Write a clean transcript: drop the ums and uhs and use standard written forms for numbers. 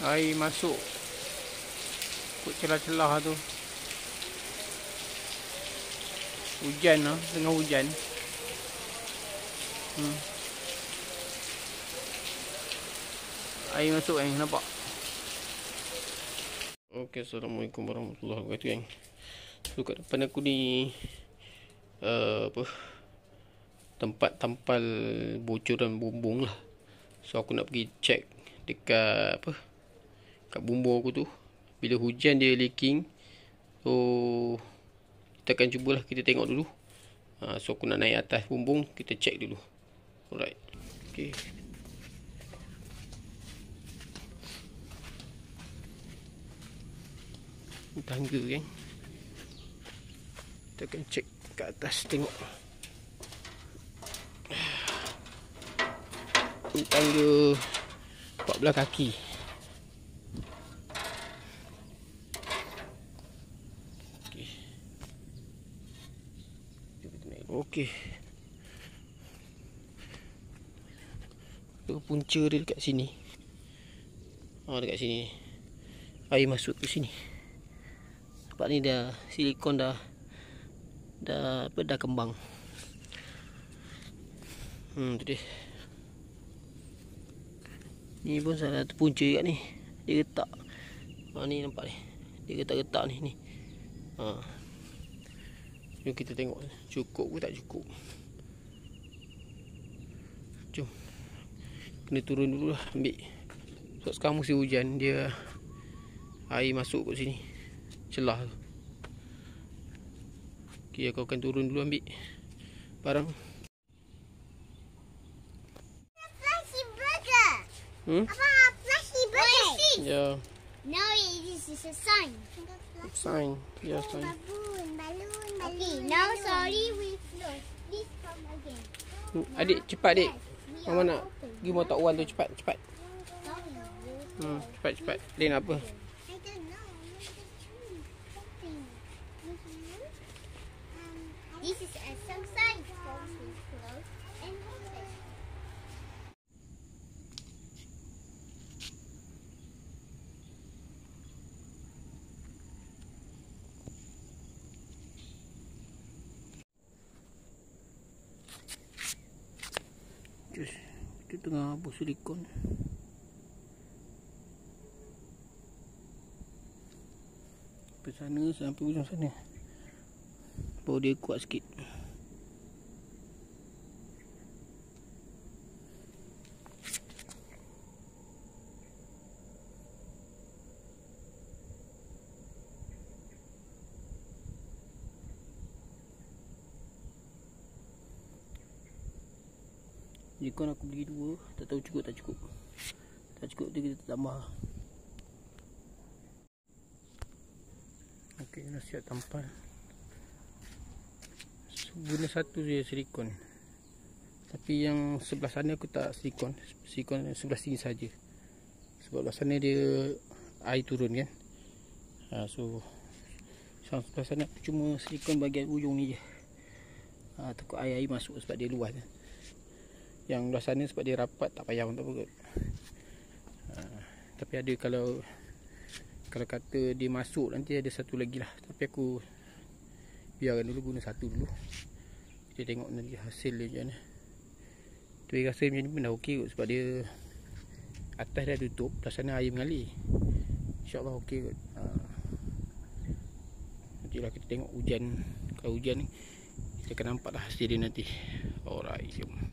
Air masuk ikut celah-celah tu. Hujan lah, tengah hujan. Air masuk kan, nampak? Okay, Assalamualaikum warahmatullahi wabarakatuh gang. So kat depan aku ni tempat tampal bocoran bumbung lah. So aku nak pergi check dekat kat bumbung aku tu. Bila hujan dia leaking. So kita akan cubalah, kita tengok dulu. So aku nak naik atas bumbung, kita check dulu. Alright. Okay. Tangga kan. Kita akan check kat atas, tengok. Ini tangga 14 kaki. Okey. Punca dia dekat sini. Dekat sini. Air masuk ke sini. Sebab ni dah silikon dah kembang. Tu dia. Ni pun salah satu punca kat ni. Dia retak. Ni nampak ni. Dia retak-retak ni. Jom kita tengok cukup ke tak cukup. Jom. Kena turun dulu lah, ambil. Sebab sekarang musim hujan, dia air masuk kat sini, celah tu. Okay, aku akan turun dulu ambil barang. Flashy burger. Abang, flashy burger. Ya. No, this is a sign. Sign. Ya, sign. Balloon. Okay, now sorry we close. Please come again. Adik, cepat adik. Mama nak pergi motor one tu, cepat. Sorry. Cepat. Dia nak apa? I don't know. This is some sign. Close and open. Kita tengah habis silikon. Sampai sana, sampai ujung sana. Bau dia kuat sikit. Jika aku beli 2, tak tahu cukup tak cukup. Tak cukup dia kita tambah. Okey, nak siap tampal. Guna satu je silikon. Tapi yang sebelah sana aku tak silikon. Silikon sebelah sini saja. Sebab sebelah sana dia air turun kan. So sebelah sana aku cuma silikon bahagian ujung ni je. Takut air masuk sebab dia luas. Yang belah sana sebab dia rapat, tak payah untuk apa kot. Tapi ada kalau kata dia masuk nanti ada satu lagi lah. Tapi aku biarkan dulu, guna satu dulu. Kita tengok nanti hasil dia macam mana. Tapi rasa macam ni pun dah okey kot. Sebab dia atas dah tutup, belah sana air mengalir. InsyaAllah okey kot. Nantilah kita tengok hujan. Kalau hujan ni kita akan nampak lah hasil dia nanti. Alright, jom.